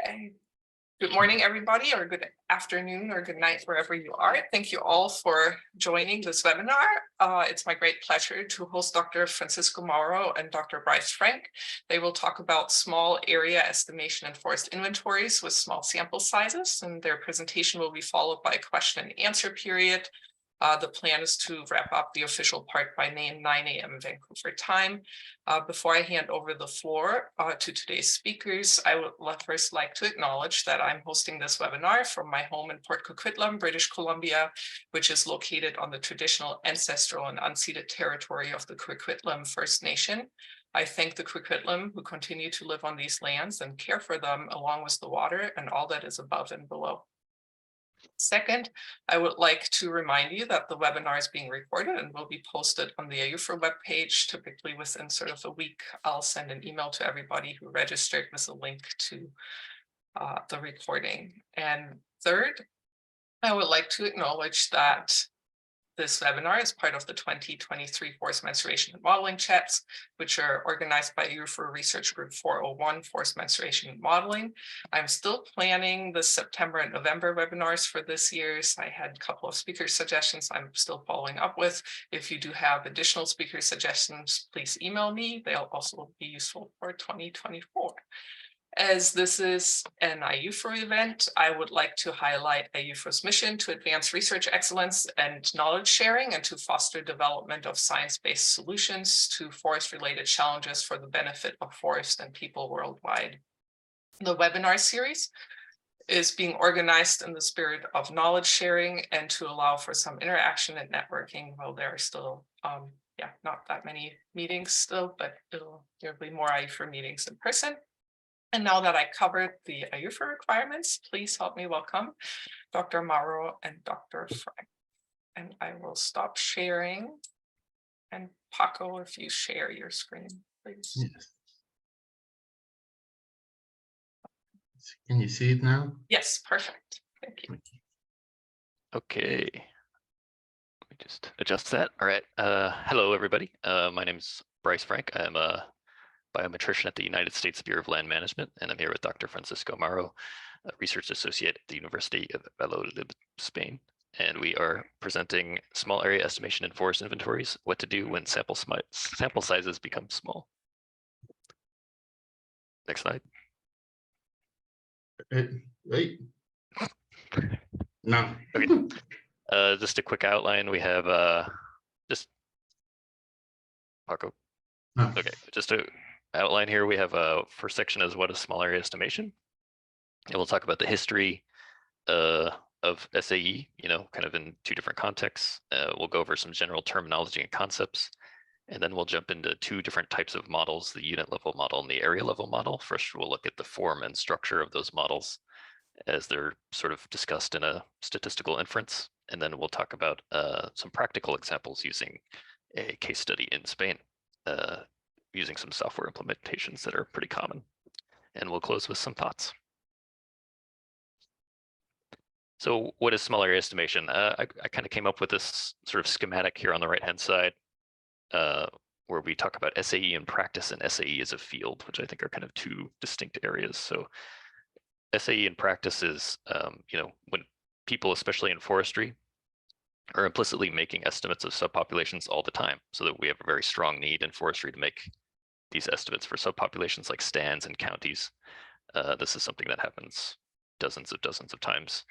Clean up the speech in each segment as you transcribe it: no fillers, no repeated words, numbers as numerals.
Okay. Good morning, everybody, or good afternoon, or good night, wherever you are. Thank you all for joining this webinar. It's my great pleasure to host Dr. Francisco Mauro and Dr. Bryce Frank. They will talk about small area estimation and forest inventories with small sample sizes, and their presentation will be followed by a question and answer period. The plan is to wrap up the official part by 9 a.m. Vancouver time. Before I hand over the floor to today's speakers, I would first like to acknowledge that I'm hosting this webinar from my home in Port Coquitlam, British Columbia, which is located on the traditional, ancestral, and unceded territory of the Coquitlam First Nation. I thank the Coquitlam who continue to live on these lands and care for them along with the water and all that is above and below. Second, I would like to remind you that the webinar is being recorded and will be posted on the IUFRO webpage. Typically within sort of a week, I'll send an email to everybody who registered with a link to the recording. And third, I would like to acknowledge that this webinar is part of the 2023 Forest Mensuration and Modelling Chats, which are organized by IUFRO Research Group 401, Forest Mensuration and Modeling. I'm still planning the September and November webinars for this year. So I had a couple of speaker suggestions I'm still following up with. If you do have additional speaker suggestions, please email me. They'll also be useful for 2024. As this is an IUFRO event, I would like to highlight IUFRO's mission to advance research excellence and knowledge sharing and to foster development of science-based solutions to forest-related challenges for the benefit of forest and people worldwide. The webinar series is being organized in the spirit of knowledge sharing and to allow for some interaction and networking, while there are still not that many meetings still, but there'll be more IUFRO meetings in person. And now that I covered the IUFRO requirements, please help me welcome Dr. Mauro and Dr. Frank. And I will stop sharing. And Paco, if you share your screen, please. Yes. Can you see it now? Yes, perfect. Thank you. Okay. Let me just adjust that. All right. Hello, everybody. My name is Bryce Frank. I'm a biometrician at the United States Bureau of Land Management, and I'm here with Dr. Francisco Mauro, a research associate at the University of Valladolid, Spain. And we are presenting small area estimation and forest inventories, what to do when sample sizes become small. Next slide. Wait. No. Okay. Just a quick outline. We have just Paco. No. Okay, just to outline here, we have a first section is what is small area estimation, and we'll talk about the history of SAE, kind of in two different contexts. We'll go over some general terminology and concepts, and then we'll jump into two different types of models, the unit level model and the area level model. First, we'll look at the form and structure of those models as they're sort of discussed in a statistical inference, and then we'll talk about some practical examples using a case study in Spain, using some software implementations that are pretty common. And we'll close with some thoughts. So what is small area estimation? I kind of came up with this sort of schematic here on the right-hand side, where we talk about SAE in practice and SAE as a field, which I think are kind of two distinct areas. So SAE in practice is, when people, especially in forestry, are implicitly making estimates of subpopulations all the time, so that we have a very strong need in forestry to make these estimates for subpopulations like stands and counties. This is something that happens dozens of times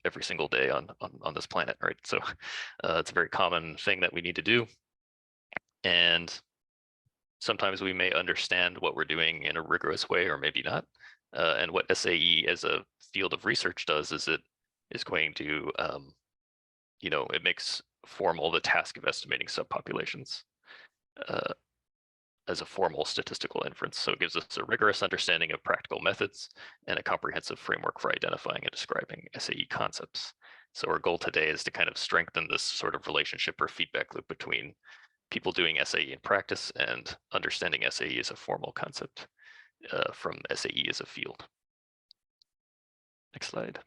every single day on this planet, right? So it's a very common thing that we need to do. And sometimes we may understand what we're doing in a rigorous way or maybe not. And what SAE as a field of research does is it is going to it makes formal the task of estimating subpopulations as a formal statistical inference. So it gives us a rigorous understanding of practical methods and a comprehensive framework for identifying and describing SAE concepts. So our goal today is to kind of strengthen this sort of relationship or feedback loop between people doing SAE in practice and understanding SAE as a formal concept from SAE as a field. Next slide.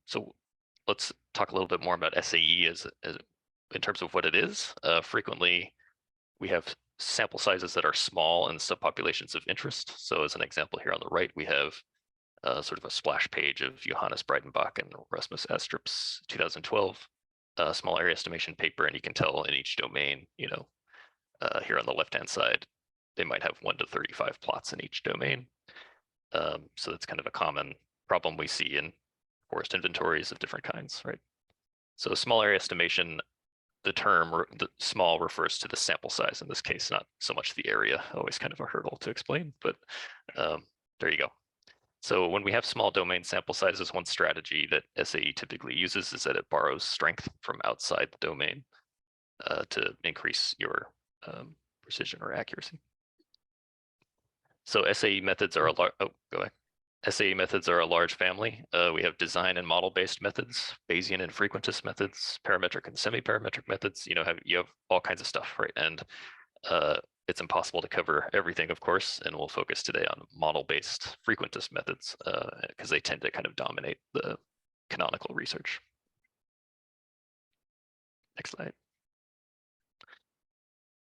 So let's talk a little bit more about SAE as in terms of what it is. Frequently, we have sample sizes that are small and subpopulations of interest. So as an example here on the right, we have sort of a splash page of Johannes Breidenbach and Rasmus Astrup's 2012 small area estimation paper, and you can tell in each domain, here on the left-hand side, they might have 1 to 35 plots in each domain. So that's kind of a common problem we see in forest inventories of different kinds, right? So small area estimation, the term the small refers to the sample size in this case, not so much the area. Always kind of a hurdle to explain, but there you go. So when we have small domain sample sizes, one strategy that SAE typically uses is that it borrows strength from outside the domain to increase your precision or accuracy. So SAE methods are SAE methods are a large family. We have design and model-based methods, Bayesian and frequentist methods, parametric and semi-parametric methods. You have all kinds of stuff, right? And it's impossible to cover everything, of course, and we'll focus today on model-based frequentist methods because they tend to kind of dominate the canonical research. Next slide.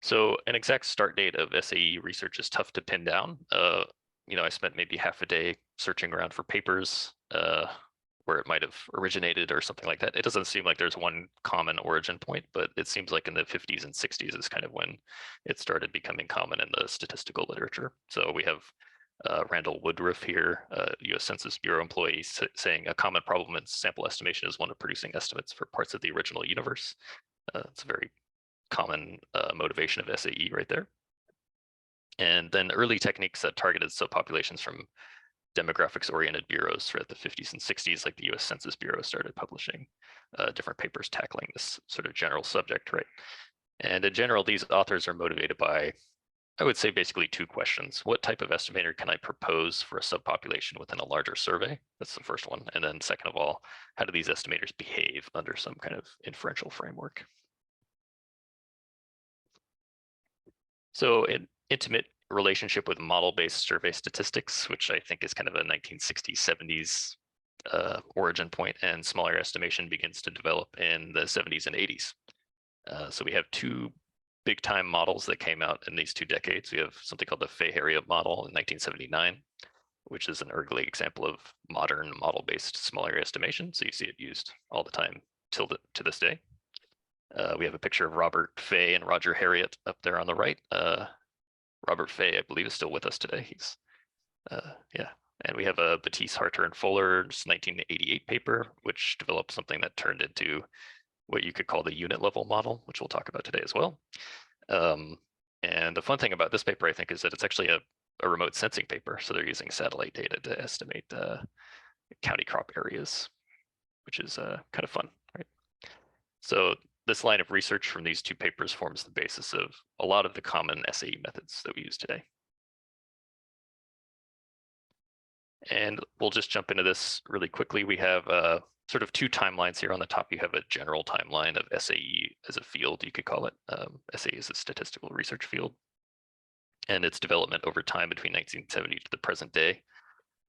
So an exact start date of SAE research is tough to pin down. I spent maybe half a day searching around for papers where it might have originated or something like that. It doesn't seem like there's one common origin point, but it seems like in the 50s and 60s is kind of when it started becoming common in the statistical literature. So we have Randall Woodruff here, US Census Bureau employee, saying a common problem in sample estimation is one of producing estimates for parts of the original universe. It's a very common motivation of SAE right there. And then early techniques that targeted subpopulations from demographics-oriented bureaus throughout the 50s and 60s, like the US Census Bureau, started publishing different papers tackling this sort of general subject, right? And in general, these authors are motivated by, I would say, basically two questions. What type of estimator can I propose for a subpopulation within a larger survey? That's the first one. And then second of all, how do these estimators behave under some kind of inferential framework? So an intimate relationship with model-based survey statistics, which I think is kind of a 1960s, 70s origin point, and small area estimation begins to develop in the 70s and 80s. So we have two big time models that came out in these 2 decades. We have something called the Fay-Harriot model in 1979, which is an early example of modern model-based small area estimation. So you see it used all the time to this day. We have a picture of Robert Fay and Roger Harriot up there on the right. Robert Fay, I believe, is still with us today. He's, yeah. And we have a Batiste, Harter, and Fuller's 1988 paper, which developed something that turned into what you could call the unit level model, which we'll talk about today as well. And the fun thing about this paper, I think, is that it's actually a remote sensing paper. So they're using satellite data to estimate county crop areas, which is kind of fun, right? So this line of research from these two papers forms the basis of a lot of the common SAE methods that we use today. And we'll just jump into this really quickly. We have sort of two timelines here. On the top, you have a general timeline of SAE as a field, you could call it. SAE is a statistical research field, and its development over time between 1970 to the present day.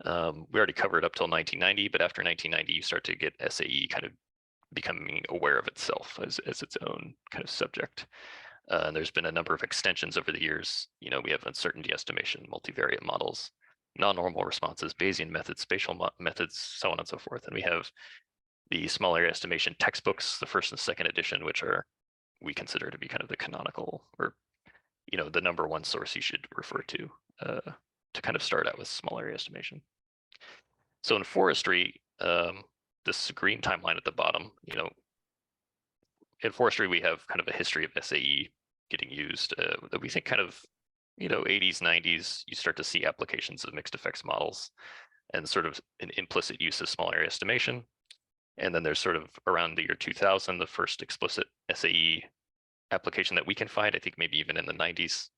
We already covered up till 1990, but after 1990, you start to get SAE kind of becoming aware of itself as its own kind of subject. And there's been a number of extensions over the years. We have uncertainty estimation, multivariate models, non-normal responses, Bayesian methods, spatial methods, so on and so forth. And we have the small area estimation textbooks, the first and second edition, which we consider to be kind of the canonical, or the number one source you should refer to kind of start out with small area estimation. So in forestry, this green timeline at the bottom, in forestry, we have kind of a history of SAE getting used that we think kind of, 80s, 90s, you start to see applications of mixed effects models and sort of an implicit use of small area estimation. And then there's sort of around the year 2000, the first explicit SAE application that we can find. I think maybe even in the 90s,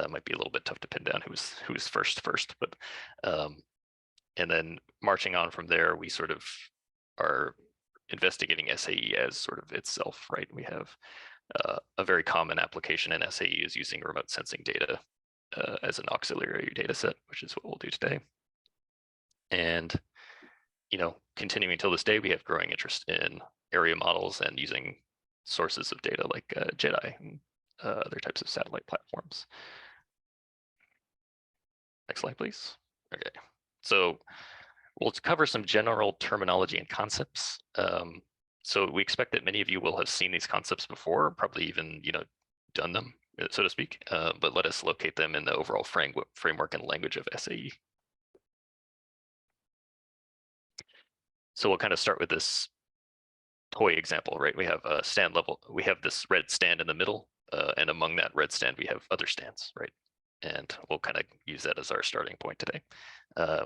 might be a little bit tough to pin down who was first, but and then marching on from there, we sort of are investigating SAE as sort of itself, right? We have a very common application in SAE is using remote sensing data as an auxiliary data set, which is what we'll do today. And, continuing till this day, we have growing interest in area models and using sources of data like JEDI. other types of satellite platforms. Next slide, please. Okay, so we'll cover some general terminology and concepts. So we expect that many of you will have seen these concepts before, probably even done them, so to speak. But let us locate them in the overall framework and language of SAE. So we'll kind of start with this toy example, right? We have a stand level. We have this red stand in the middle, and among that red stand, we have other stands, right? And we'll kind of use that as our starting point today.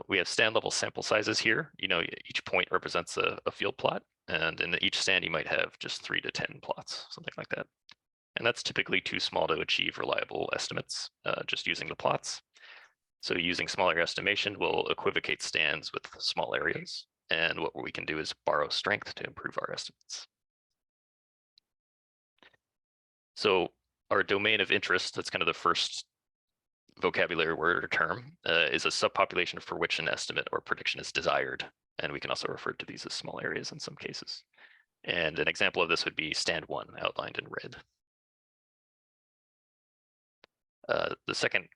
We have stand level sample sizes here. Each point represents a field plot, and in each stand, you might have just 3 to 10 plots, something like that. And that's typically too small to achieve reliable estimates, just using the plots. So using small area estimation will equivocate stands with small areas. And what we can do is borrow strength to improve our estimates. So our domain of interest, that's kind of the first vocabulary word or term, is a subpopulation for which an estimate or prediction is desired. And we can also refer to these as small areas in some cases. And an example of this would be stand 1, outlined in red. The second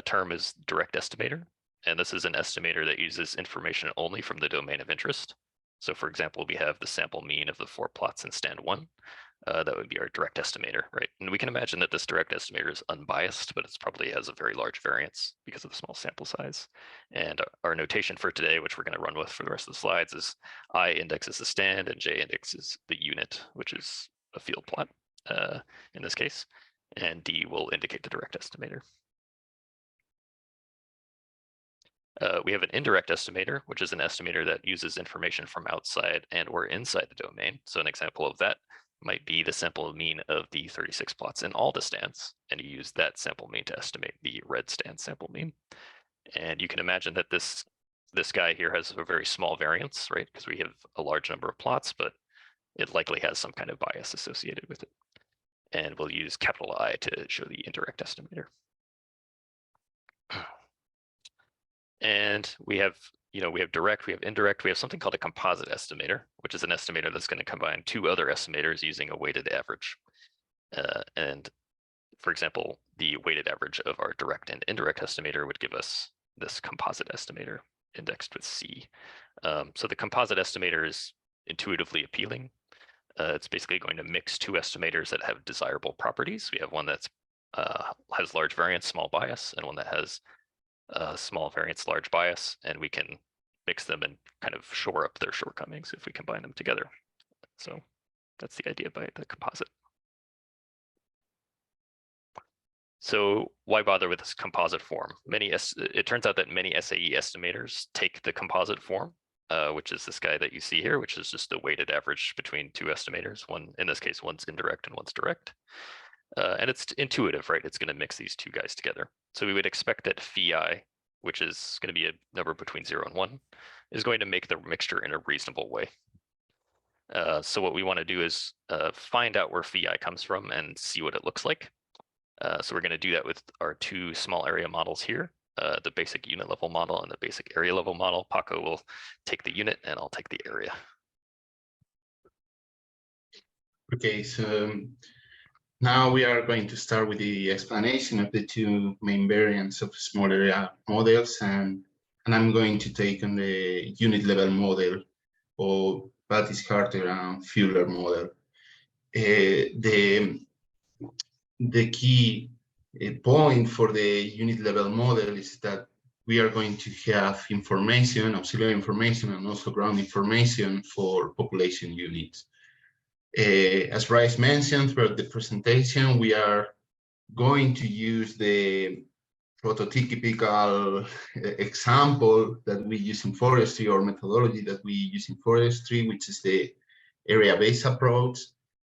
term is direct estimator. And this is an estimator that uses information only from the domain of interest. So for example, we have the sample mean of the 4 plots in stand 1. That would be our direct estimator, right? And we can imagine that this direct estimator is unbiased, but it's probably has a very large variance because of the small sample size. And our notation for today, which we're going to run with for the rest of the slides, is I index is the stand and J index is the unit, which is a field plot in this case. And D will indicate the direct estimator. We have an indirect estimator, which is an estimator that uses information from outside and or inside the domain. So an example of that might be the sample mean of the 36 plots in all the stands, and you use that sample mean to estimate the red stand sample mean. And you can imagine that this guy here has a very small variance, right? Because we have a large number of plots, but it likely has some kind of bias associated with it. And we'll use capital I to show the indirect estimator. And we have direct, we have indirect, we have something called a composite estimator, which is an estimator that's going to combine 2 other estimators using a weighted average. And for example, the weighted average of our direct and indirect estimator would give us this composite estimator indexed with C. So the composite estimator is intuitively appealing. It's basically going to mix 2 estimators that have desirable properties. We have one that's has large variance, small bias, and one that has small variance, large bias, and we can mix them and kind of shore up their shortcomings if we combine them together. So that's the idea by the composite. So why bother with this composite form? It turns out that many SAE estimators take the composite form, which is this guy that you see here, which is just a weighted average between 2 estimators. One, in this case, one's indirect and one's direct. And it's intuitive, right? It's going to mix these 2 guys together. So we would expect that phi, which is going to be a number between 0 and 1, is going to make the mixture in a reasonable way. So what we want to do is find out where phi comes from and see what it looks like. So we're going to do that with our 2 small area models here, the basic unit level model and the basic area level model. Paco will take the unit and I'll take the area. Okay, so now we are going to start with the explanation of the 2 main variants of small area models, and I'm going to take on the unit level model, or Battis-Carter and Fuller model. The key point for the unit level model is that we are going to have information, auxiliary information, and also ground information for population units. As Bryce mentioned throughout the presentation, we are going to use the prototypical example that we use in forestry, or methodology that we use in forestry, which is the area-based approach.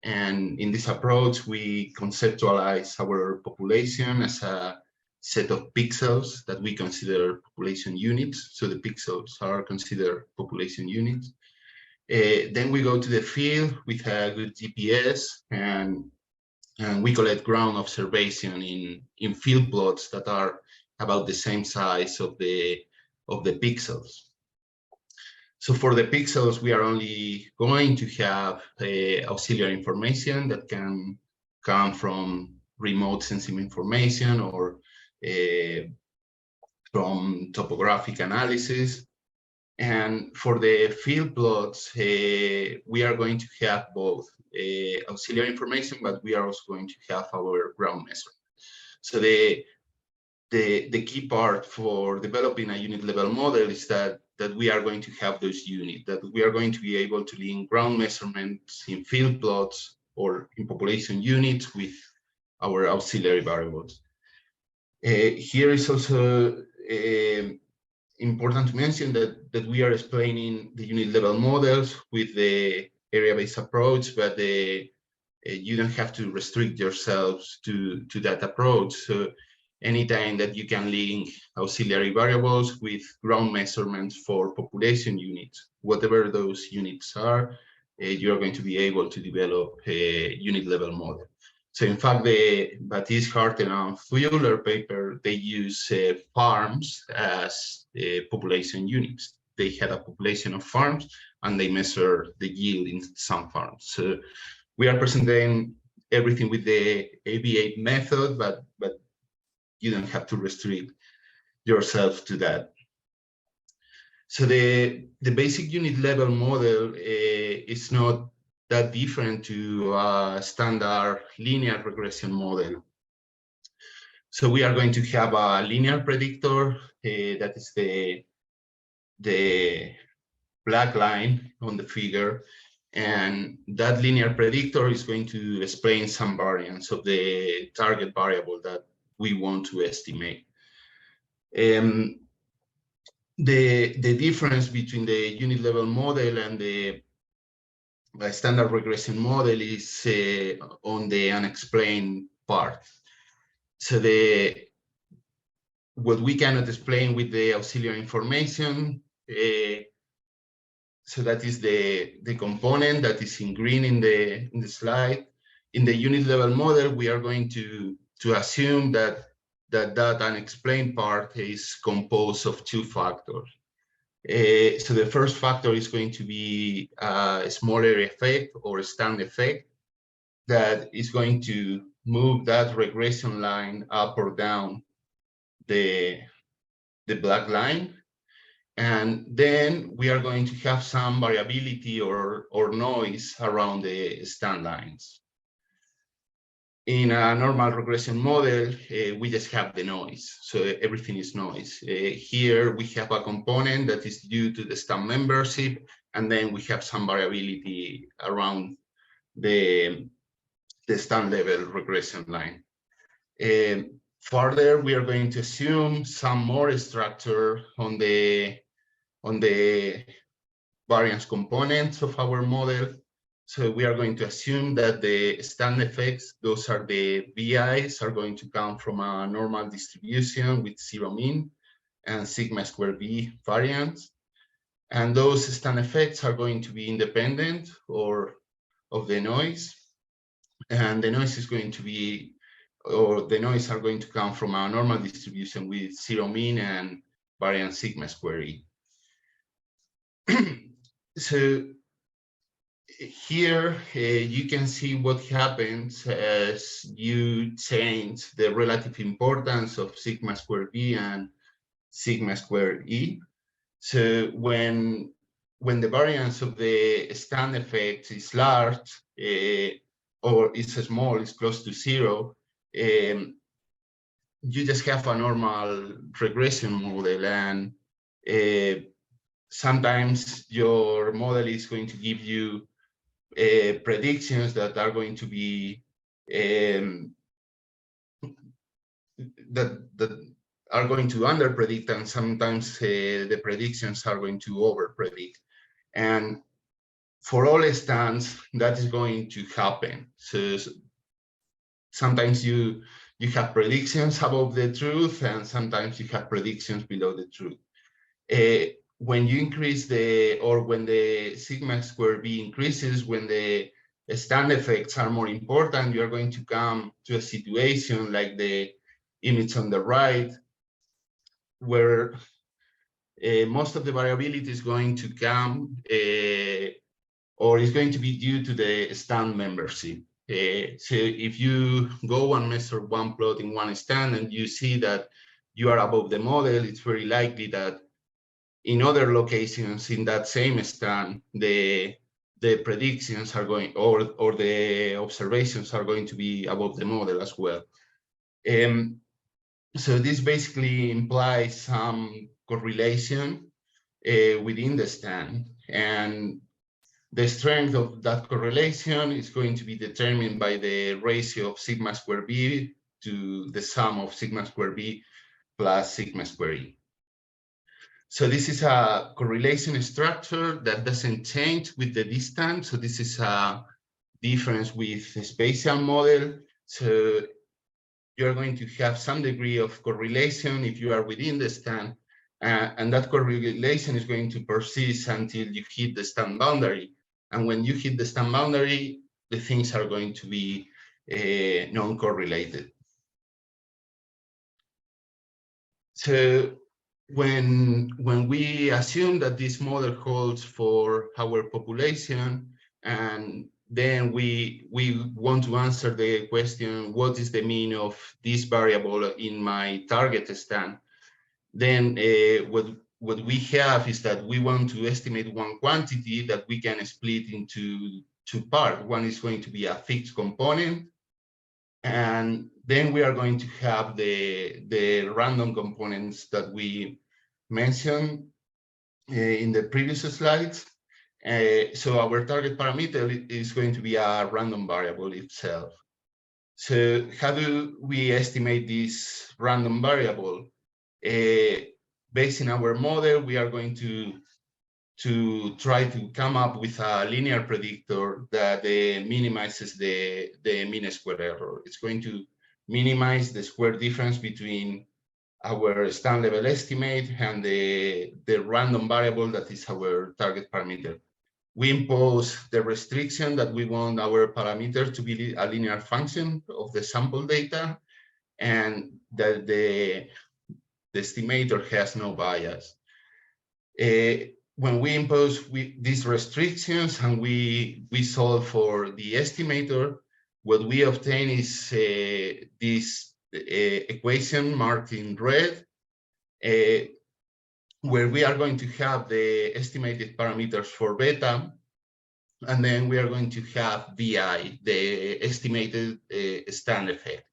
And in this approach, we conceptualize our population as a set of pixels that we consider population units. So the pixels are considered population units. Then we go to the field with a good GPS, and we collect ground observation in field plots that are about the same size of the pixels. So for the pixels, we are only going to have auxiliary information that can come from remote sensing information or from topographic analysis. And for the field plots, we are going to have both auxiliary information, but we are also going to have our ground measurement. So the key part for developing a unit level model is that we are going to have those units, that we are going to be able to link ground measurements in field plots or in population units with our auxiliary variables. Here is also important to mention that we are explaining the unit level models with the area-based approach, but you don't have to restrict yourselves to that approach. So anytime that you can link auxiliary variables with ground measurements for population units, whatever those units are, you're going to be able to develop a unit level model. So in fact, the Baptiste, Hartel, and Fuller paper, they use farms as population units. They had a population of farms and they measure the yield in some farms. So we are presenting everything with the AV8 method, but you don't have to restrict yourself to that. So the basic unit level model is not that different to a standard linear regression model. So we are going to have a linear predictor, that is the black line on the figure, and that linear predictor is going to explain some variance of the target variable that we want to estimate. The difference between the unit level model and the standard regression model is on the unexplained part. So what we cannot explain with the auxiliary information, so that is the component that is in green in the slide. In the unit level model, we are going to assume that unexplained part is composed of two factors. So the first factor is going to be a small area effect or a stand effect that is going to move that regression line up or down the black line. And then we are going to have some variability or noise around the stand lines. In a normal regression model, we just have the noise, so everything is noise. Here we have a component that is due to the stand membership, and then we have some variability around the stand level regression line. Further, we are going to assume some more structure on the variance components of our model. So we are going to assume that the stand effects, those are the VIs, are going to come from a normal distribution with zero mean and sigma square V variance. And those stand effects are going to be independent of the noise. And the noise is going to be, or the noise are going to come from a normal distribution with zero mean and variance sigma square E. So here you can see what happens as you change the relative importance of sigma square V and sigma square E. So when the variance of the stand effect is large or is small, is close to zero, you just have a normal regression model, and sometimes your model is going to give you predictions that are going to be that are going to underpredict, and sometimes the predictions are going to overpredict. And for all stands, that is going to happen. So sometimes you have predictions above the truth, and sometimes you have predictions below the truth. When you increase when the sigma square V increases, when the stand effects are more important, you are going to come to a situation like the image on the right, where most of the variability is going to come or is going to be due to the stand membership. So if you go and measure one plot in one stand and you see that you are above the model, it's very likely that in other locations in that same stand, the predictions are going, or the observations are going to be above the model as well. So this basically implies some correlation within the stand, and the strength of that correlation is going to be determined by the ratio of sigma square b to the sum of sigma square b plus sigma square e. So this is a correlation structure that doesn't change with the distance. So this is a difference with the spatial model. So you're going to have some degree of correlation if you are within the stand, and that correlation is going to persist until you hit the stand boundary. And when you hit the stand boundary, the things are going to be non-correlated. So when we assume that this model holds for our population, and then we want to answer the question, what is the mean of this variable in my target stand? Then what we have is that we want to estimate one quantity that we can split into two parts. One is going to be a fixed component, and then we are going to have the random components that we mentioned in the previous slides. So our target parameter is going to be a random variable itself. So how do we estimate this random variable? Based in our model, we are going to try to come up with a linear predictor that minimizes the mean square error. It's going to minimize the square difference between our stand level estimate and the random variable that is our target parameter. We impose the restriction that we want our parameter to be a linear function of the sample data, and that the estimator has no bias. When we impose these restrictions and we solve for the estimator, what we obtain is this equation marked in red, where we are going to have the estimated parameters for beta, and then we are going to have VI, the estimated stand effect.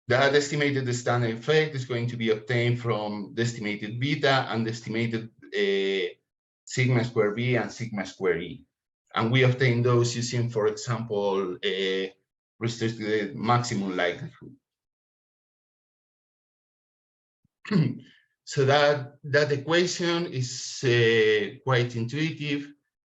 That estimated stand effect is going to be obtained from the estimated beta and the estimated sigma square b and sigma square e. And we obtain those using, for example, restricted maximum likelihood. So that equation is quite intuitive,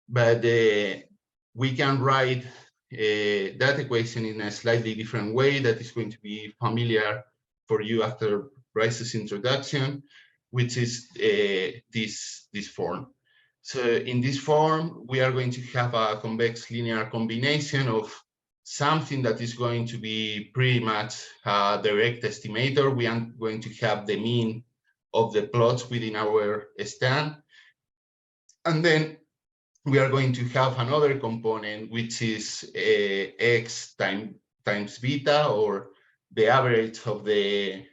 but we can write that equation in a slightly different way that is going to be familiar for you after Bryce's introduction, which is this form. So in this form, we are going to have a convex linear combination of something that is going to be pretty much a direct estimator. We are going to have the mean of the plots within our stand. And then we are going to have another component, which is x times beta, or the average of the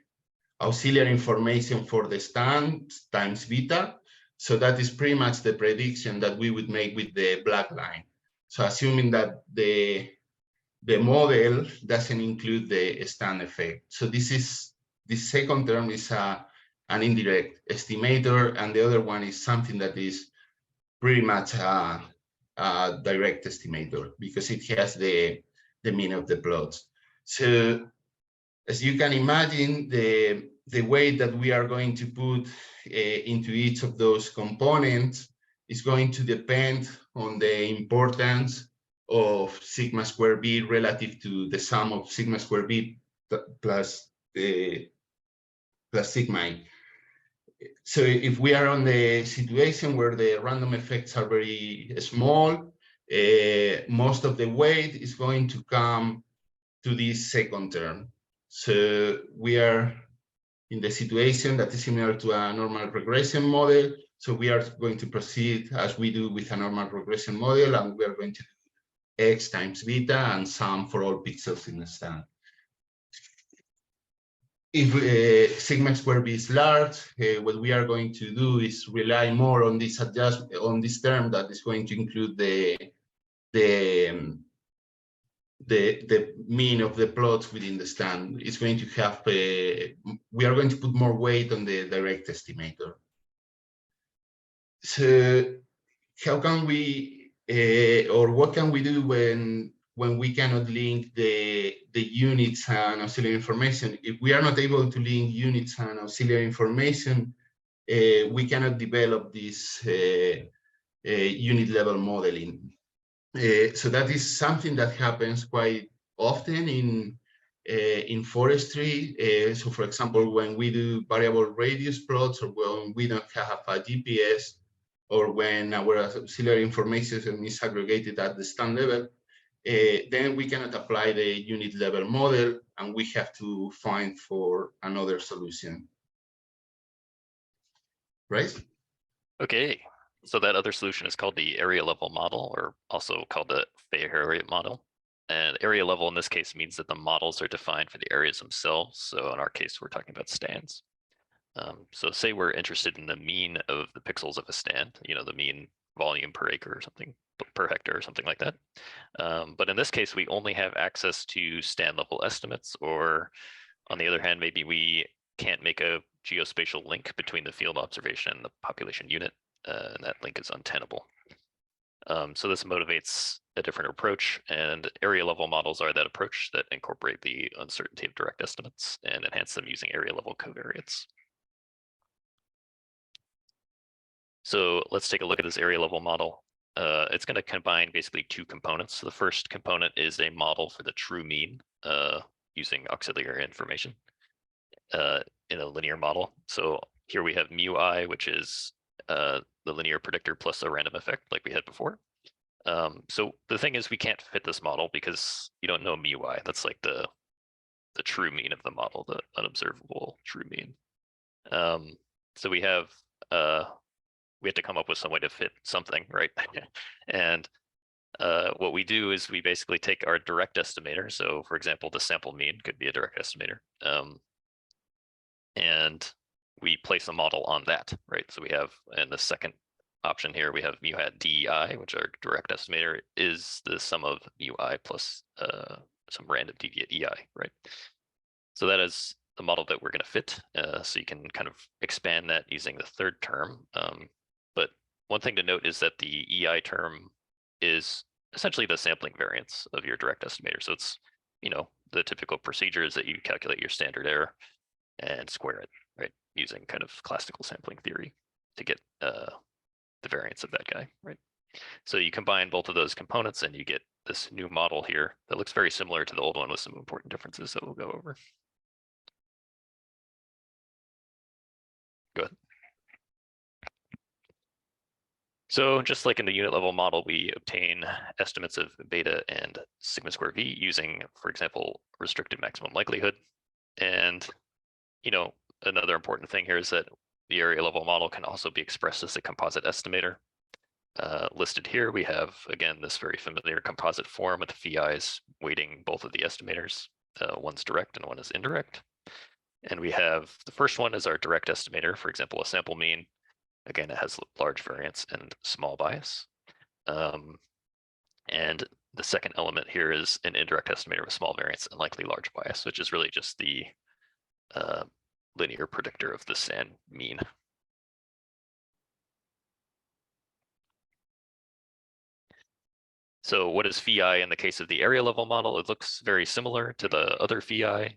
auxiliary information for the stand times beta. So that is pretty much the prediction that we would make with the black line. So assuming that the model doesn't include the stand effect. So this second term is an indirect estimator, and the other one is something that is pretty much a direct estimator because it has the mean of the plots. So as you can imagine, the way that we are going to put into each of those components is going to depend on the importance of sigma square b relative to the sum of sigma square b plus sigma e. So if we are on the situation where the random effects are very small, most of the weight is going to come to this second term. So we are in the situation that is similar to a normal regression model. So we are going to proceed as we do with a normal regression model, and we are going to do X times beta and sum for all pixels in the stand. If sigma square b is large, what we are going to do is rely more on this term that is going to include the mean of the plots within the stand. It's going to have we are going to put more weight on the direct estimator. So how can we or what can we do when we cannot link the units and auxiliary information? If we are not able to link units and auxiliary information, we cannot develop this unit level modeling. So that is something that happens quite often in forestry. So for example, when we do variable radius plots, or when we don't have a GPS, or when our auxiliary information is aggregated at the stand level, then we cannot apply the unit level model, and we have to find for another solution. Right? Okay, so that other solution is called the area level model, or also called the Fayette model. And area level in this case means that the models are defined for the areas themselves. So in our case, we're talking about stands. So say we're interested in the mean of the pixels of a stand, you know, the mean volume per acre or something, per hectare or something like that. But in this case, we only have access to stand level estimates, or on the other hand, maybe we can't make a geospatial link between the field observation and the population unit, and that link is untenable. So this motivates a different approach, and area level models are that approach that incorporate the uncertainty of direct estimates and enhance them using area level covariates. So let's take a look at this area level model. It's going to combine basically two components. So the first component is a model for the true mean using auxiliary information in a linear model. So here we have mu I, which is the linear predictor plus a random effect like we had before. So the thing is, we can't fit this model because you don't know mu I. That's like the true mean of the model, the unobservable true mean. So we have to come up with some way to fit something, right? And what we do is we basically take our direct estimator. So for example, the sample mean could be a direct estimator. And we place a model on that, right? So we have, in the second option here, we have mu hat DI, which our direct estimator is the sum of mu I plus some random deviate EI, right? So that is the model that we're going to fit. So you can kind of expand that using the third term. But one thing to note is that the EI term is essentially the sampling variance of your direct estimator. So it's, you know, the typical procedure is that you calculate your standard error and square it, right, using kind of classical sampling theory to get the variance of that guy, right? So you combine both of those components and you get this new model here that looks very similar to the old one with some important differences that we'll go over. Go ahead. So just like in the unit level model, we obtain estimates of beta and sigma square v using, for example, restricted maximum likelihood. And, you know, another important thing here is that the area level model can also be expressed as a composite estimator. Listed here, we have, again, this very familiar composite form with phi's weighting both of the estimators. One's direct and one is indirect. And we have the first one is our direct estimator, for example, a sample mean. Again, it has large variance and small bias. And the second element here is an indirect estimator with small variance and likely large bias, which is really just the linear predictor of the stand mean. So what is phi in the case of the area level model? It looks very similar to the other phi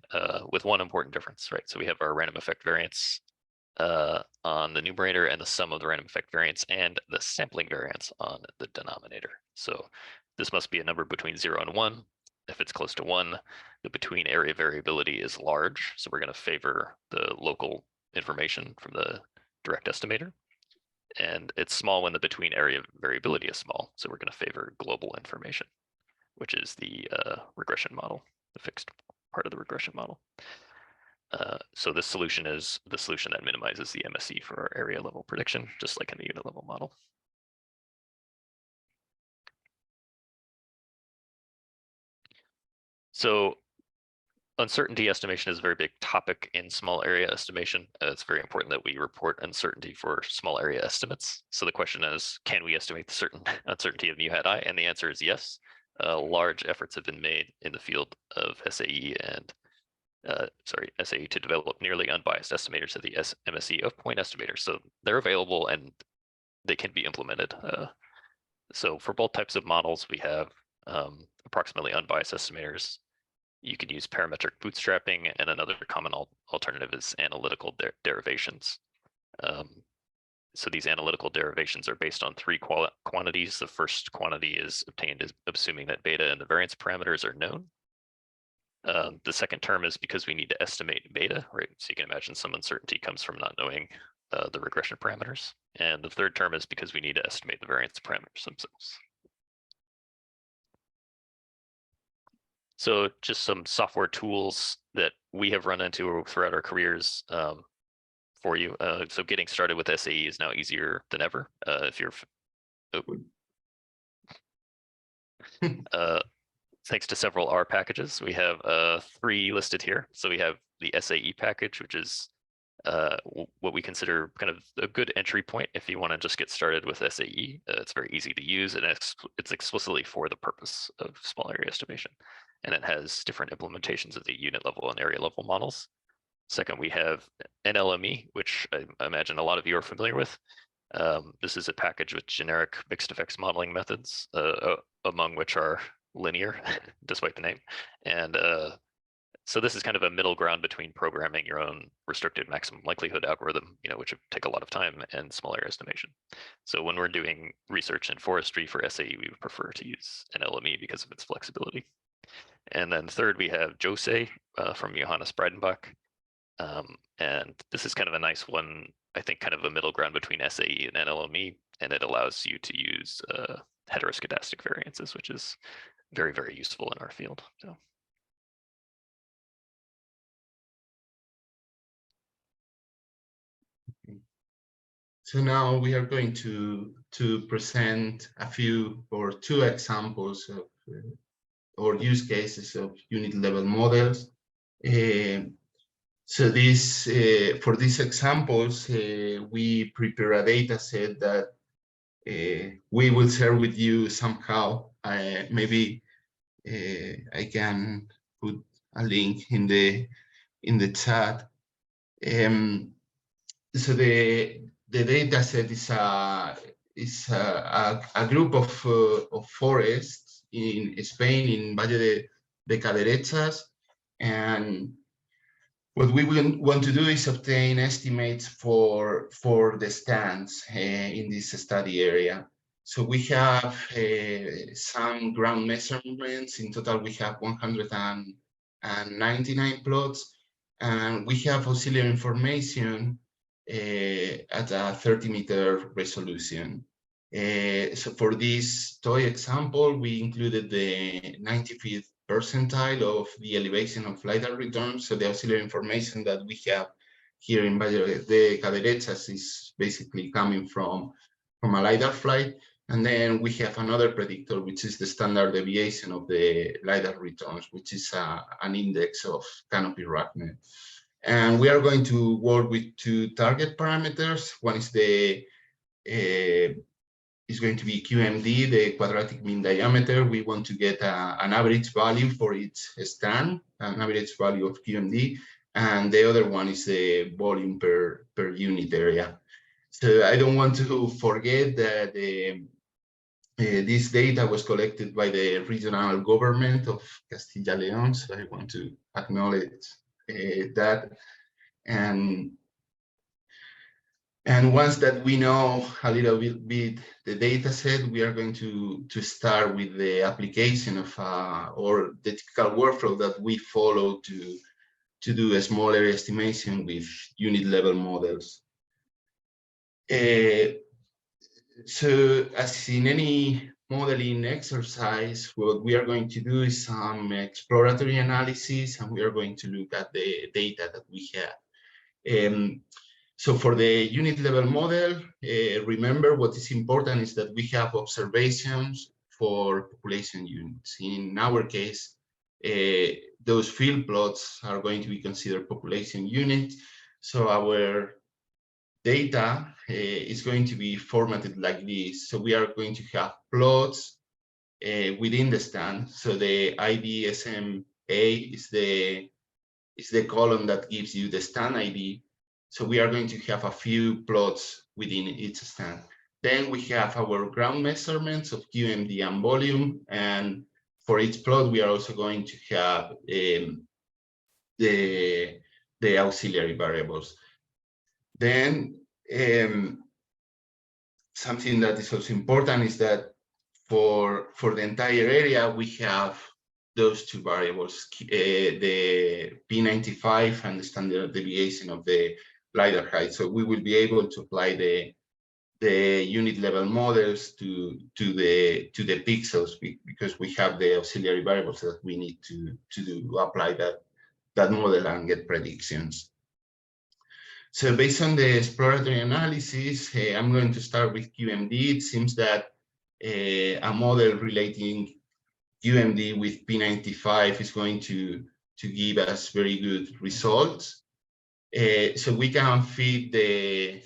with one important difference, right? So we have our random effect variance on the numerator and the sum of the random effect variance and the sampling variance on the denominator. So this must be a number between 0 and 1. If it's close to 1, the between area variability is large. So we're going to favor the local information from the direct estimator. And it's small when the between area variability is small. So we're going to favor global information, which is the regression model, the fixed part of the regression model. So this solution is the solution that minimizes the MSE for our area level prediction, just like in the unit level model. So uncertainty estimation is a very big topic in small area estimation. It's very important that we report uncertainty for small area estimates. So the question is, can we estimate the certain uncertainty of mu hat I? And the answer is yes. Large efforts have been made in the field of SAE and SAE to develop nearly unbiased estimators of the MSE of point estimators. So they're available and they can be implemented. So for both types of models, we have approximately unbiased estimators. You can use parametric bootstrapping, and another common alternative is analytical derivations. So these analytical derivations are based on three quantities. The first quantity is obtained as assuming that beta and the variance parameters are known. The second term is because we need to estimate beta, right? So you can imagine some uncertainty comes from not knowing the regression parameters. And the third term is because we need to estimate the variance parameters themselves. So just some software tools that we have run into throughout our careers for you. So getting started with SAE is now easier than ever. If you're thanks to several R packages, we have 3 listed here. So we have the SAE package, which is what we consider kind of a good entry point if you want to just get started with SAE. It's very easy to use, and it's explicitly for the purpose of small area estimation. And it has different implementations of the unit level and area level models. Second, we have NLME, which I imagine a lot of you are familiar with. This is a package with generic mixed effects modeling methods, among which are linear, despite the name. And so this is kind of a middle ground between programming your own restricted maximum likelihood algorithm, which would take a lot of time, and small area estimation. So when we're doing research in forestry for SAE, we would prefer to use NLME because of its flexibility. And then third, we have JOSE from Johannes Breidenbach. And this is kind of a nice one, I think, kind of a middle ground between SAE and NLME, and it allows you to use heteroscedastic variances, which is very, very useful in our field. So. So now we are going to present a few or 2 examples of or use cases of unit level models. So this for these examples, we prepare a data set that we will share with you somehow. Maybe I can put a link in the chat. So the data set is a group of forests in Spain, in Valle de Caderechas, and what we want to do is obtain estimates for the stands in this study area. So we have some ground measurements. In total, we have 199 plots, and we have auxiliary information at a 30-meter resolution. So for this toy example, we included the 95th percentile of the elevation of LiDAR returns. So the auxiliary information that we have here in Valle de Caderechas is basically coming from a LiDAR flight. And then we have another predictor, which is the standard deviation of the LiDAR returns, which is an index of canopy roughness. And we are going to work with 2 target parameters. One is is going to be QMD, the quadratic mean diameter. We want to get an average value for each stand, an average value of QMD. And the other one is the volume per unit area. So I don't want to forget that this data was collected by the regional government of Castilla León. So I want to acknowledge that. And once that we know a little bit the data set, we are going to start with the application of or the typical workflow that we follow to do a small area estimation with unit level models. So as in any modeling exercise, what we are going to do is some exploratory analysis, and we are going to look at the data that we have. So for the unit level model, remember what is important is that we have observations for population units. In our case, those field plots are going to be considered population units. So our data is going to be formatted like this. So we are going to have plots within the stand. So the ID SMA is the column that gives you the stand ID. So we are going to have a few plots within each stand. Then we have our ground measurements of QMD and volume. And for each plot, we are also going to have the auxiliary variables. Then something that is also important is that for the entire area, we have those two variables, the P95 and the standard deviation of the LiDAR height. So we will be able to apply the unit level models to the pixels, because we have the auxiliary variables that we need to apply that model and get predictions. So based on the exploratory analysis, I'm going to start with QMD. It seems that a model relating QMD with P95 is going to give us very good results. So we can feed the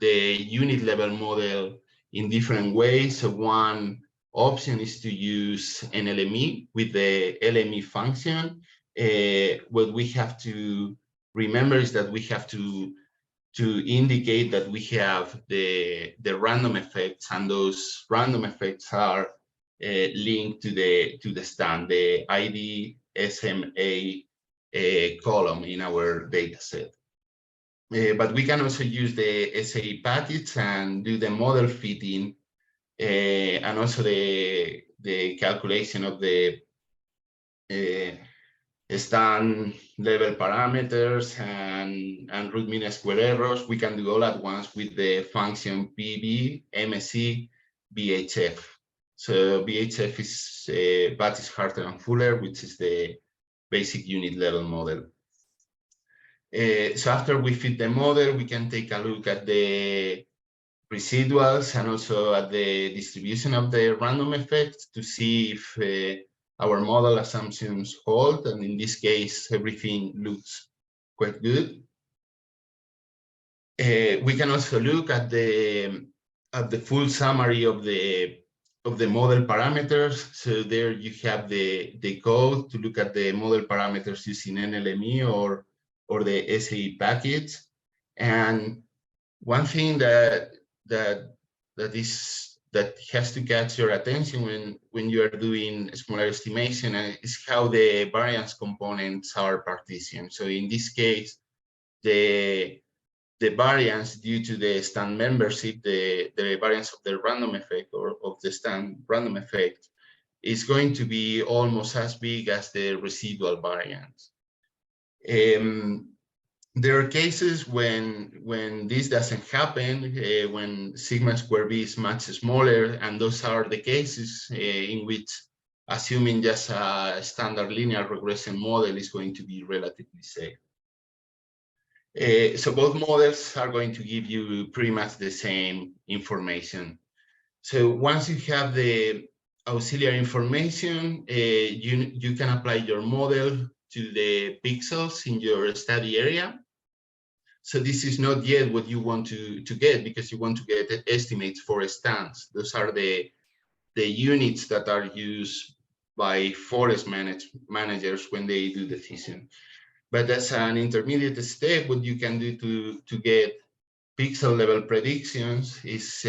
unit level model in different ways. So one option is to use NLME with the LME function. What we have to remember is that we have to indicate that we have the random effects, and those random effects are linked to the stand, the ID SMA column in our data set. But we can also use the SAE package and do the model fitting, and also the calculation of the stand level parameters and root mean square errors. We can do all at once with the function PB MSE BHF. So BHF is Battis, Harter, and Fuller, which is the basic unit level model. So after we fit the model, we can take a look at the residuals and also at the distribution of the random effects to see if our model assumptions hold. And in this case, everything looks quite good. We can also look at the full summary of the model parameters. So there you have the code to look at the model parameters using NLME or the SAE package. And one thing that has to catch your attention when you are doing smaller estimation is how the variance components are partitioned. So in this case, the variance due to the stand membership, the variance of the random effect or of the stand random effect is going to be almost as big as the residual variance. There are cases when this doesn't happen, when sigma square b is much smaller, and those are the cases in which assuming just a standard linear regression model is going to be relatively safe. So both models are going to give you pretty much the same information. So once you have the auxiliary information, you can apply your model to the pixels in your study area. So this is not yet what you want to get, because you want to get estimates for stands. Those are the units that are used by forest managers when they do decision. But as an intermediate step, what you can do to get pixel level predictions is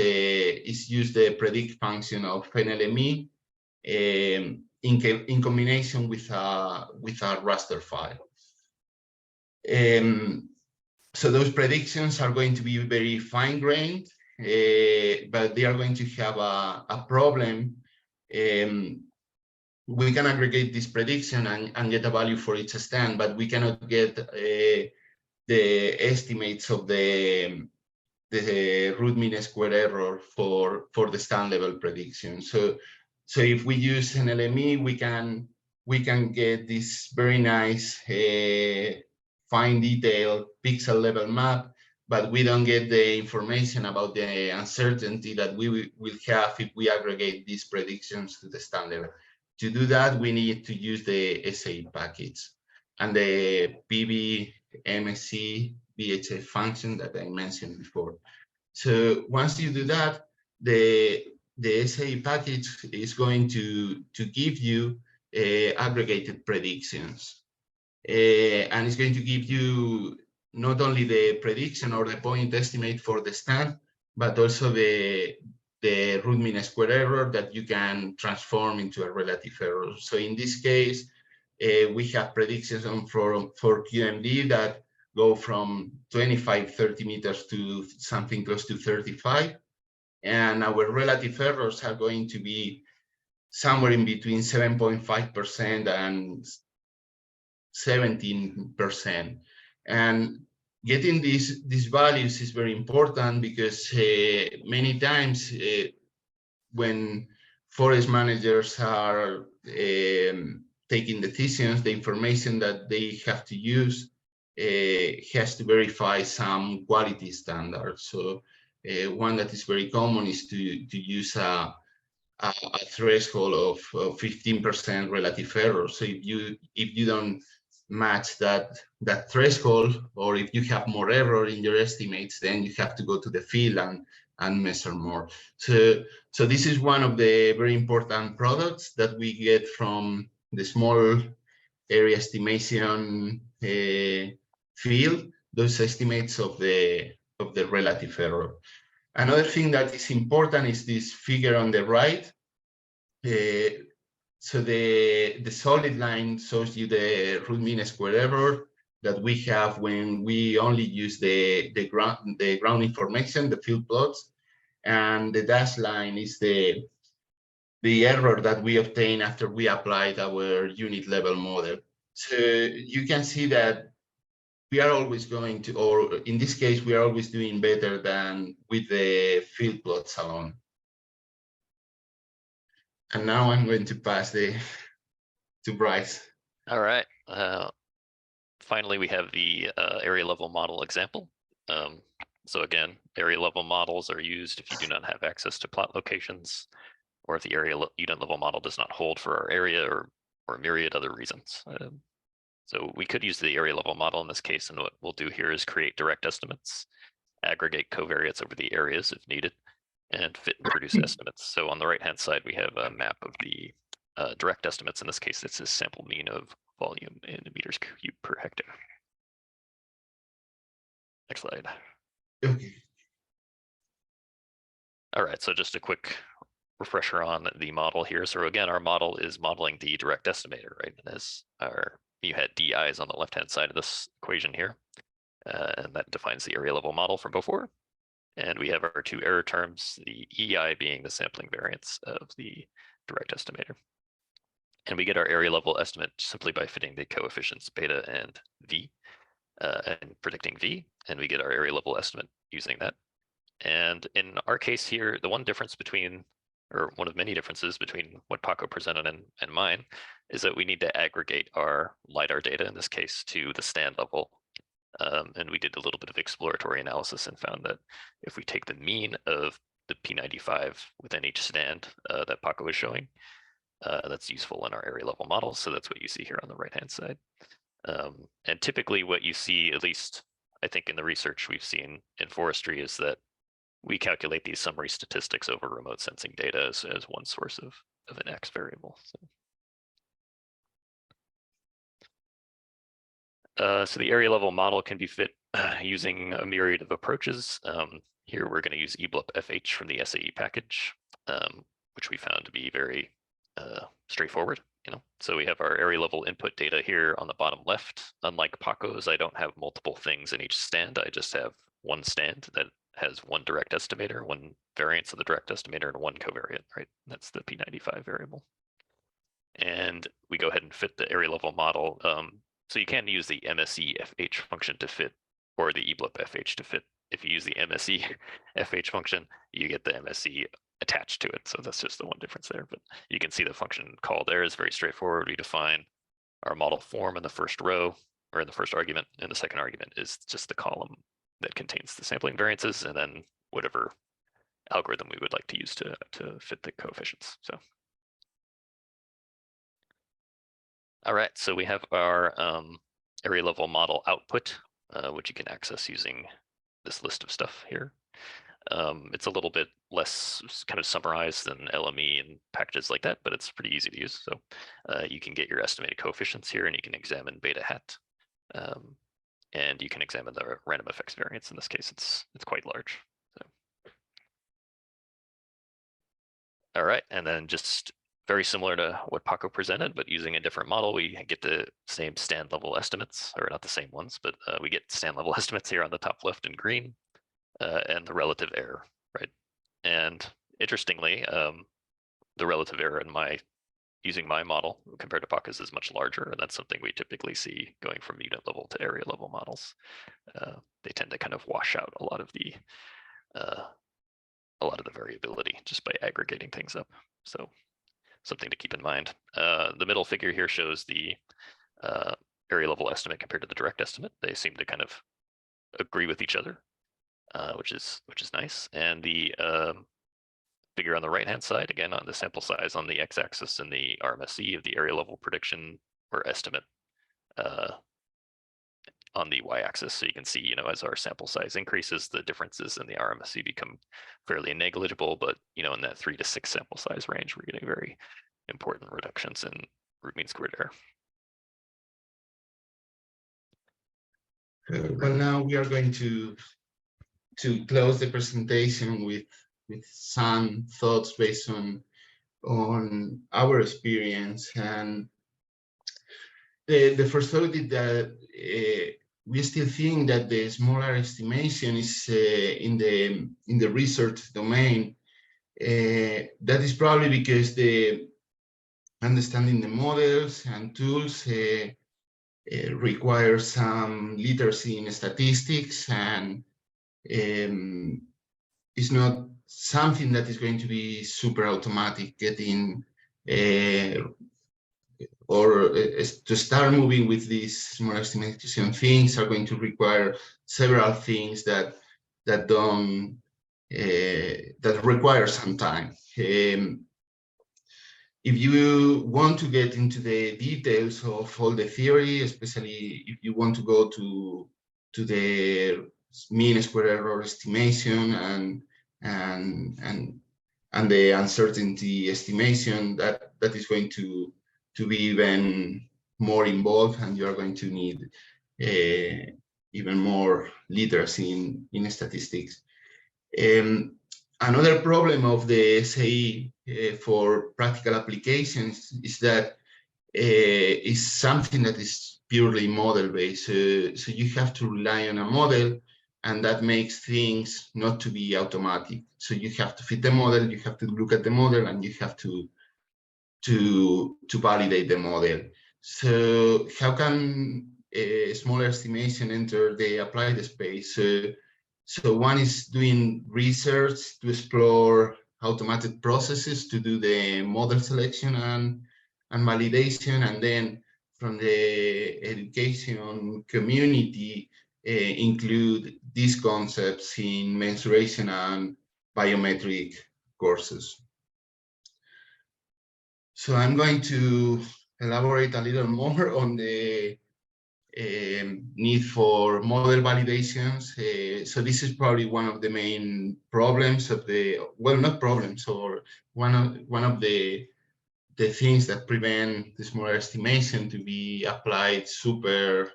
use the predict function of NLME in combination with a raster file. So those predictions are going to be very fine-grained, but they are going to have a problem. We can aggregate this prediction and get a value for each stand, but we cannot get the estimates of the root mean square error for the stand level prediction. So if we use an LME, we can get this very nice fine detailed pixel level map, but we don't get the information about the uncertainty that we will have if we aggregate these predictions to the stand level. to do that, we need to use the SAE package and the PB, MSC, VHF function that I mentioned before. So once you do that, the SAE package is going to give you aggregated predictions. And it's going to give you not only the prediction or the point estimate for the stand, but also the root mean square error that you can transform into a relative error. So in this case, we have predictions for QMD that go from 25, 30 meters to something close to 35. And our relative errors are going to be somewhere in between 7.5% and 17%. And getting these values is very important because many times when forest managers are taking decisions, the information that they have to use has to verify some quality standards. So one that is very common is to use a threshold of 15% relative error. So if you don't match that threshold, or if you have more error in your estimates, then you have to go to the field and measure more. So this is one of the very important products that we get from the small area estimation field, those estimates of the relative error. Another thing that is important is this figure on the right. So the solid line shows you the root mean square error that we have when we only use the ground information, the field plots, and the dashed line is the error that we obtain after we applied our unit level model. So you can see that we are always going to, or in this case, we are always doing better than with the field plots alone. And now I'm going to pass to Bryce. All right. Finally, we have the area level model example. So again, area level models are used if you do not have access to plot locations, or if the area unit level model does not hold for our area, or myriad other reasons. So we could use the area level model in this case, and what we'll do here is create direct estimates, aggregate covariates over the areas if needed, and fit and produce estimates. So on the right-hand side, we have a map of the direct estimates. In this case, it's a sample mean of volume in meters cubed per hectare. Next slide. Okay. All right, so just a quick refresher on the model here. So again, our model is modeling the direct estimator, right? And as you had DIs on the left-hand side of this equation here, and that defines the area level model from before. And we have our two error terms, the EI being the sampling variance of the direct estimator. And we get our area level estimate simply by fitting the coefficients beta and V and predicting V, and we get our area level estimate using that. And in our case here, the one difference between, or one of many differences between what Paco presented and mine, is that we need to aggregate our LiDAR data, in this case, to the stand level. And we did a little bit of exploratory analysis and found that if we take the mean of the P95 within each stand that Paco was showing, that's useful in our area level model. So that's what you see here on the right-hand side. And typically what you see, at least I think in the research we've seen in forestry, is that we calculate these summary statistics over remote sensing data as one source of an X variable. So the area level model can be fit using a myriad of approaches. Here we're going to use eBLUP FH from the SAE package, which we found to be very straightforward. So we have our area level input data here on the bottom left. Unlike Paco's, I don't have multiple things in each stand. I just have one stand that has one direct estimator, one variance of the direct estimator, and one covariate, right? That's the P95 variable. And we go ahead and fit the area level model. So you can use the MSE FH function to fit, or the eBLUP FH to fit. If you use the MSE FH function, you get the MSE attached to it. So that's just the one difference there. But you can see the function call there is very straightforward. We define our model form in the first row, or in the first argument, and the second argument is just the column that contains the sampling variances, and then whatever algorithm we would like to use to fit the coefficients. So All right, so we have our area level model output, which you can access using this list of stuff here. It's a little bit less kind of summarized than LME and packages like that, but it's pretty easy to use. So you can get your estimated coefficients here, and you can examine beta hat, and you can examine the random effects variance. In this case, it's quite large. So. All right, and then just very similar to what Paco presented, but using a different model, we get the same stand level estimates, or not the same ones, but we get stand level estimates here on the top left in green, and the relative error, right? And interestingly, the relative error in using my model compared to Paco's is much larger, and that's something we typically see going from unit level to area level models. They tend to kind of wash out a lot of the variability just by aggregating things up. So something to keep in mind. The middle figure here shows the area level estimate compared to the direct estimate. They seem to kind of agree with each other, which is nice. And the figure on the right hand side, again on the sample size on the x-axis and the RMSE of the area level prediction or estimate on the y-axis. So you can see, as our sample size increases, the differences in the RMSE become fairly negligible, but in that 3 to 6 sample size range, we're getting very important reductions in root mean squared error. Well, now we are going to close the presentation with some thoughts based on our experience. And the first thought is that we still think that the smaller estimation is in the research domain. That is probably because the understanding the models and tools requires some literacy in statistics, and it's not something that is going to be super automatic. Getting or to start moving with these small estimation things are going to require several things that require some time. If you want to get into the details of all the theory, especially if you want to go to the mean square error estimation and the uncertainty estimation, that is going to be even more involved, and you are going to need even more literacy in statistics. Another problem of the SAE for practical applications is that it's something that is purely model-based. So you have to rely on a model, and that makes things not to be automatic. So you have to fit the model, you have to look at the model, and you have to validate the model. So how can a smaller estimation enter the applied space? So one is doing research to explore automated processes to do the model selection and validation, and then from the education community include these concepts in mensuration and biometric courses. So I'm going to elaborate a little more on the need for model validations. So this is probably one of the main problems of the, well, not problems, or one of the things that prevent the smaller estimation to be applied super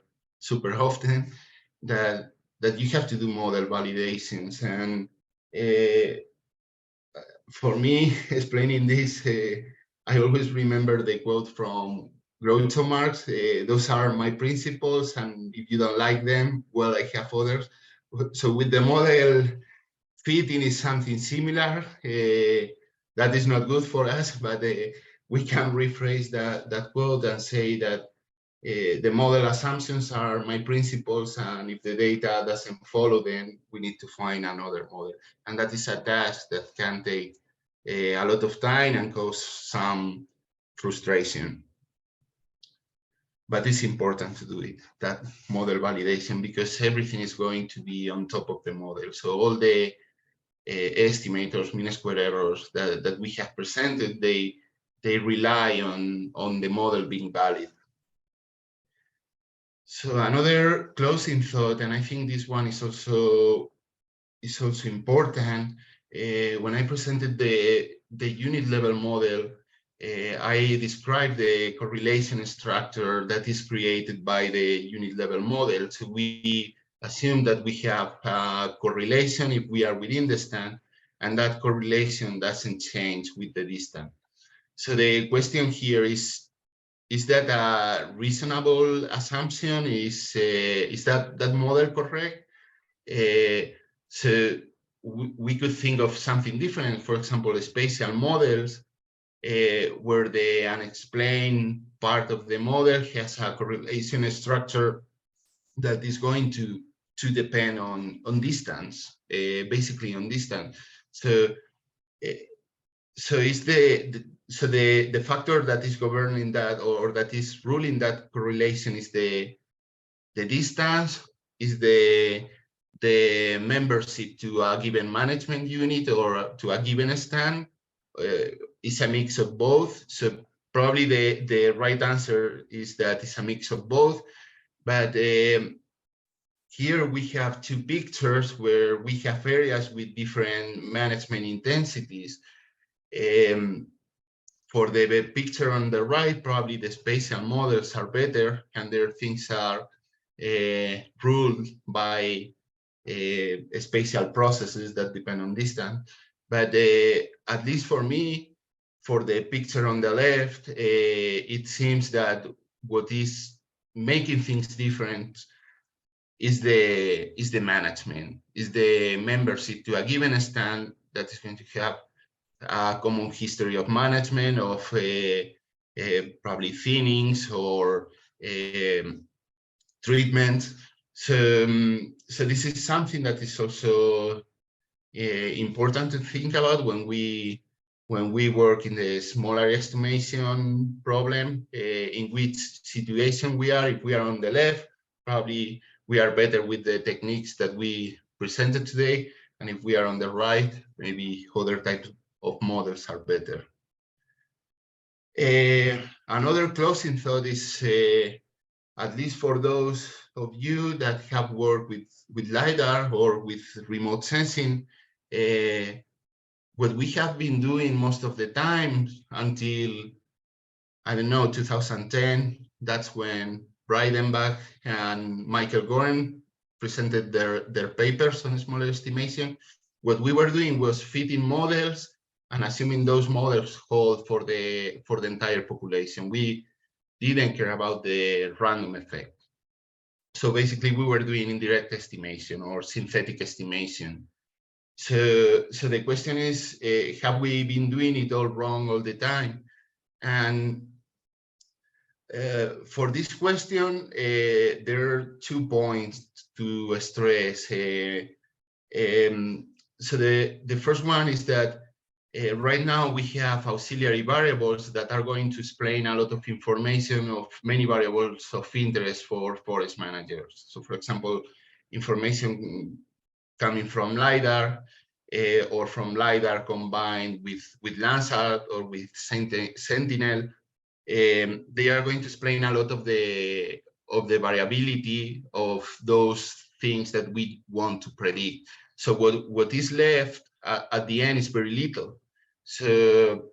often, that you have to do model validations. And for me, explaining this, I always remember the quote from Groucho Marx, those are my principles, and if you don't like them, well, I have others. So with the model, fitting is something similar. That is not good for us, but we can rephrase that quote and say that the model assumptions are my principles, and if the data doesn't follow, then we need to find another model. And that is a task that can take a lot of time and cause some frustration. But it's important to do it, that model validation, because everything is going to be on top of the model. So all the estimators, mean square errors that we have presented, they rely on the model being valid. So another closing thought, and I think this one is also important. When I presented the unit level model, I described the correlation structure that is created by the unit level model. So we assume that we have a correlation if we are within the stand, and that correlation doesn't change with the distance. So the question here is that a reasonable assumption? Is that model correct? So we could think of something different. For example, spatial models, where the unexplained part of the model has a correlation structure that is going to depend on distance, basically on distance. So is the factor that is governing that, or that is ruling that correlation, is the distance, is the membership to a given management unit or to a given stand? Is a mix of both. So probably the right answer is that it's a mix of both. But here we have two pictures where we have areas with different management intensities. For the picture on the right, probably the spatial models are better, and their things are ruled by spatial processes that depend on distance. But at least for me, for the picture on the left, it seems that what is making things different is the management, is the membership to a given stand that is going to have a common history of management, of probably thinnings or treatment. So this is something that is also important to think about when we work in the small area estimation problem, in which situation we are. If we are on the left, probably we are better with the techniques that we presented today. And if we are on the right, maybe other types of models are better. Another closing thought is, at least for those of you that have worked with LiDAR or with remote sensing, what we have been doing most of the time until, I don't know, 2010, that's when Breidenbach and Michael Goren presented their papers on smaller estimation. What we were doing was fitting models and assuming those models hold for the entire population. We didn't care about the random effect. So basically we were doing indirect estimation or synthetic estimation. So the question is, have we been doing it all wrong all the time? And for this question, there are 2 points to stress. So the first one is that right now we have auxiliary variables that are going to explain a lot of information of many variables of interest for forest managers. So for example, information coming from LiDAR, or from LiDAR combined with Landsat or with Sentinel. They are going to explain a lot of the variability of those things that we want to predict. So what is left at the end is very little. So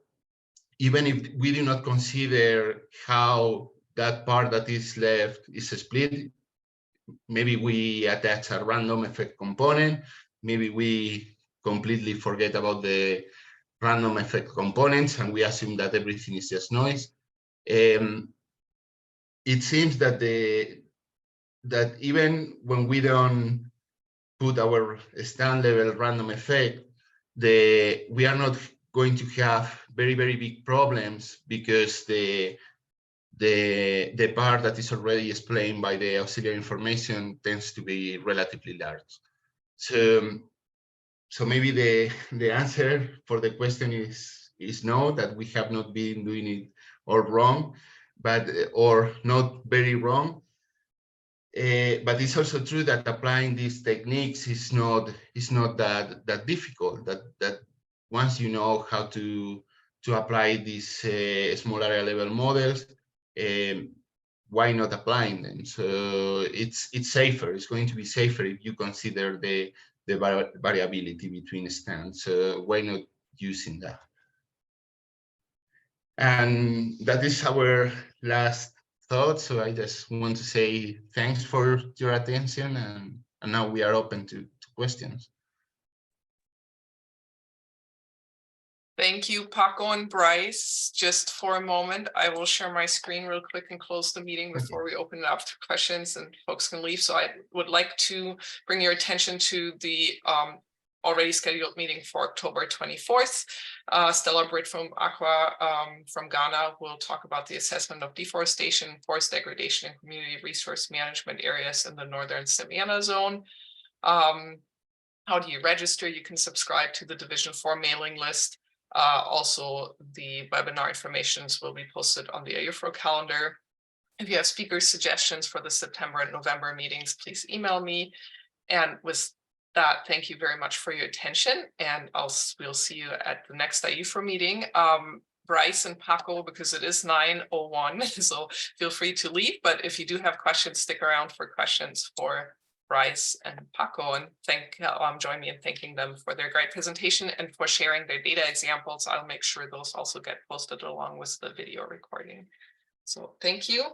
even if we do not consider how that part that is left is split, maybe we attach a random effect component, maybe we completely forget about the random effect components and we assume that everything is just noise. It seems that that even when we don't put our stand level random effect, we are not going to have very big problems, because the part that is already explained by the auxiliary information tends to be relatively large. So maybe the answer for the question is no, that we have not been doing it all wrong, but or not very wrong. But it's also true that applying these techniques is not that difficult. That once you know how to apply these small area level models, why not applying them? So it's safer. It's going to be safer if you consider the variability between stands. Why not using that? And that is our last thought. So I just want to say thanks for your attention, and now we are open to questions. Thank you, Paco and Bryce. Just for a moment, I will share my screen real quick and close the meeting before we open it up to questions and folks can leave. So I would like to bring your attention to the already scheduled meeting for October 24th. Stella Britt from Aqua from Ghana will talk about the assessment of deforestation, forest degradation, and community resource management areas in the Northern Savannah Zone. How do you register? You can subscribe to the Division 4 mailing list. Also, the webinar informations will be posted on the IUFRO calendar. If you have speaker suggestions for the September and November meetings, please email me. And with that, thank you very much for your attention. And we'll see you at the next IUFRO meeting. Bryce and Paco, because it is 9:01, so feel free to leave. But if you do have questions, stick around for questions for Bryce and Paco, and join me in thanking them for their great presentation and for sharing their data examples. I'll make sure those also get posted along with the video recording. So thank you.